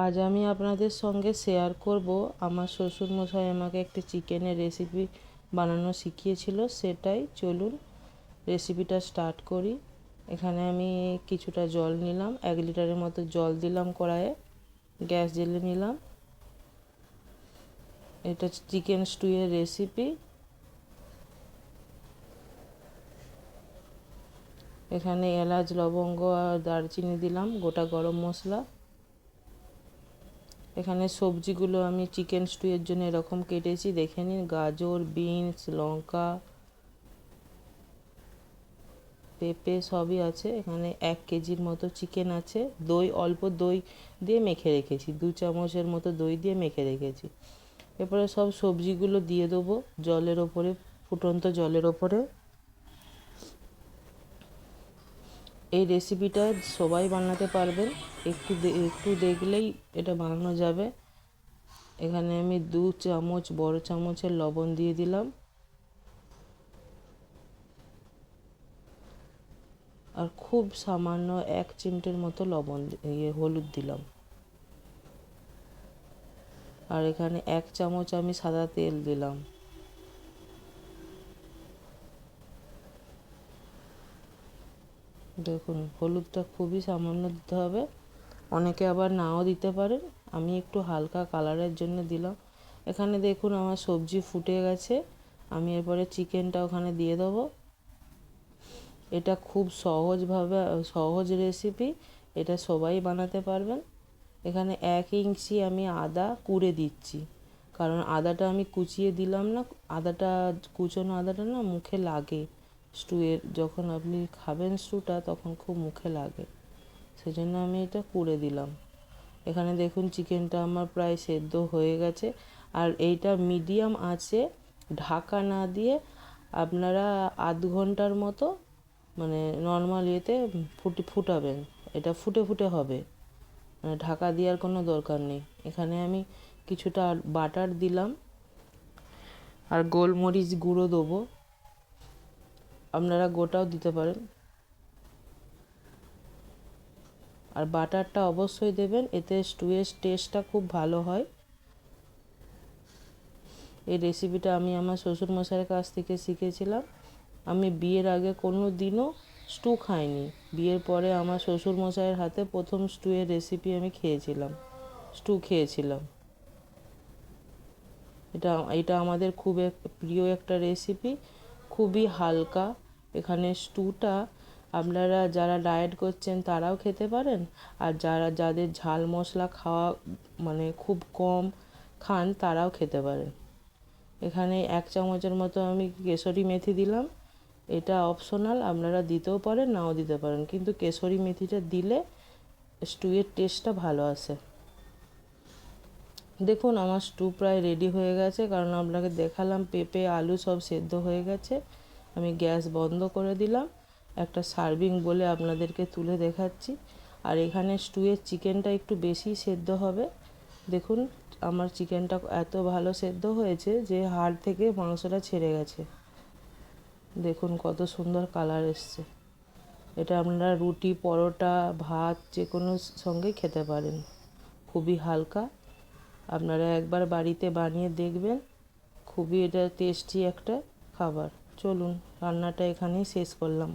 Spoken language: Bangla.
আজ আমি আপনাদের সঙ্গে শেয়ার করব আমার শ্বশুরমশাই আমাকে একটি চিকেনের রেসিপি বানানো শিখিয়েছিল, সেটাই। চলুন রেসিপিটা স্টার্ট করি। এখানে আমি কিছুটা জল নিলাম, 1 লিটারের মতো জল দিলাম কড়াইয়ে, গ্যাস জ্বেলে নিলাম। এটা চিকেন স্টুয়ের রেসিপি। এখানে এলাচ, লবঙ্গ আর দারচিনি দিলাম, গোটা গরম মশলা। এখানে সবজিগুলো আমি চিকেন স্টুয়ের জন্য এরকম কেটেছি, দেখে নিন। গাজর, বিনস, লঙ্কা, পেঁপে সবই আছে। এখানে 1 কেজির মতো চিকেন আছে। দই, অল্প দই দিয়ে মেখে রেখেছি, 2 চামচের মতো দই দিয়ে মেখে রেখেছি। এরপরে সব সবজিগুলো দিয়ে দেবো জলের ওপরে, ফুটন্ত জলের ওপরে। এই রেসিপিটা সবাই বানাতে পারবেন, একটু দেখলেই এটা বানানো যাবে। এখানে আমি 2 চামচ বড় চামচের লবণ দিয়ে দিলাম, আর খুব সামান্য 1 চিমটের মতো হলুদ দিলাম। আর এখানে 1 চামচ আমি সাদা তেল দিলাম। দেখুন, হলুদটা খুবই সামান্য দিতে হবে, অনেকে আবার নাও দিতে পারেন। আমি একটু হালকা কালারের জন্য দিলাম। এখানে দেখুন আমার সবজি ফুটে গেছে, আমি এরপরে চিকেনটা ওখানে দিয়ে দেবো। এটা খুব সহজ রেসিপি, এটা সবাই বানাতে পারবেন। এখানে 1 ইঞ্চি আমি আদা কুড়ে দিচ্ছি, কারণ আদাটা আমি কুচিয়ে দিলাম না। কুচনো আদাটা না মুখে লাগে, স্টুয়ের যখন আপনি খাবেন স্টুটা তখন খুব মুখে লাগে, সেজন্য আমি এটা কুড়ে দিলাম। এখানে দেখুন চিকেনটা আমার প্রায় সেদ্ধ হয়ে গেছে। আর এইটা মিডিয়াম আঁচে ঢাকা না দিয়ে আপনারা আধ ঘন্টার মতো, মানে নর্মাল ইয়েতে ফুটাবেন। এটা ফুটে ফুটে হবে, মানে ঢাকা দেওয়ার কোনো দরকার নেই। এখানে আমি কিছুটা বাটার দিলাম, আর গোলমরিচ গুঁড়ো দেবো, আপনারা গোটাও দিতে পারেন। আর বাটারটা অবশ্যই দেবেন, এতে স্টুয়ের টেস্টটা খুব ভালো হয়। এই রেসিপিটা আমি আমার শ্বশুরমশাইয়ের কাছ থেকে শিখেছিলাম। আমি বিয়ের আগে কোনো দিনও স্টু খাইনি, বিয়ের পরে আমার শ্বশুরমশাইয়ের হাতে প্রথম স্টুয়ের রেসিপি আমি স্টু খেয়েছিলাম। এটা আমাদের খুব প্রিয় একটা রেসিপি, খুবই হালকা। এখানে স্টুটা আপনারা যারা ডায়েট করছেন তারাও খেতে পারেন, আর যাদের ঝাল মশলা খাওয়া মানে খুব কম খান তারাও খেতে পারেন। এখানে 1 চামচের মতো আমি কেশরি মেথি দিলাম। এটা অপশনাল, আপনারা দিতেও পারেন নাও দিতে পারেন, কিন্তু কেশরি মেথিটা দিলে স্টুয়ের টেস্টটা ভালো আসে। দেখুন আমার স্টু প্রায় রেডি হয়ে গেছে, কারণ আপনাকে দেখালাম পেঁপে আলু সব সেদ্ধ হয়ে গেছে। আমি গ্যাস বন্ধ করে দিলাম, একটা সার্ভিং বলে আপনাদেরকে তুলে দেখাচ্ছি। আর এখানে স্টুয়ের চিকেনটা একটু বেশি সেদ্ধ হবে। দেখুন আমার চিকেনটা এত ভালো সেদ্ধ হয়েছে যে হাড় থেকে মাংসটা ছেড়ে গেছে। দেখুন কত সুন্দর কালার এসছে। এটা আপনারা রুটি, পরোটা, ভাত যে কোনো সঙ্গেই খেতে পারেন, খুবই হালকা। আপনারা একবার বাড়িতে বানিয়ে দেখবেন, খুবই এটা টেস্টি একটা খাবার। চলুন রান্নাটা এখানেই শেষ করলাম।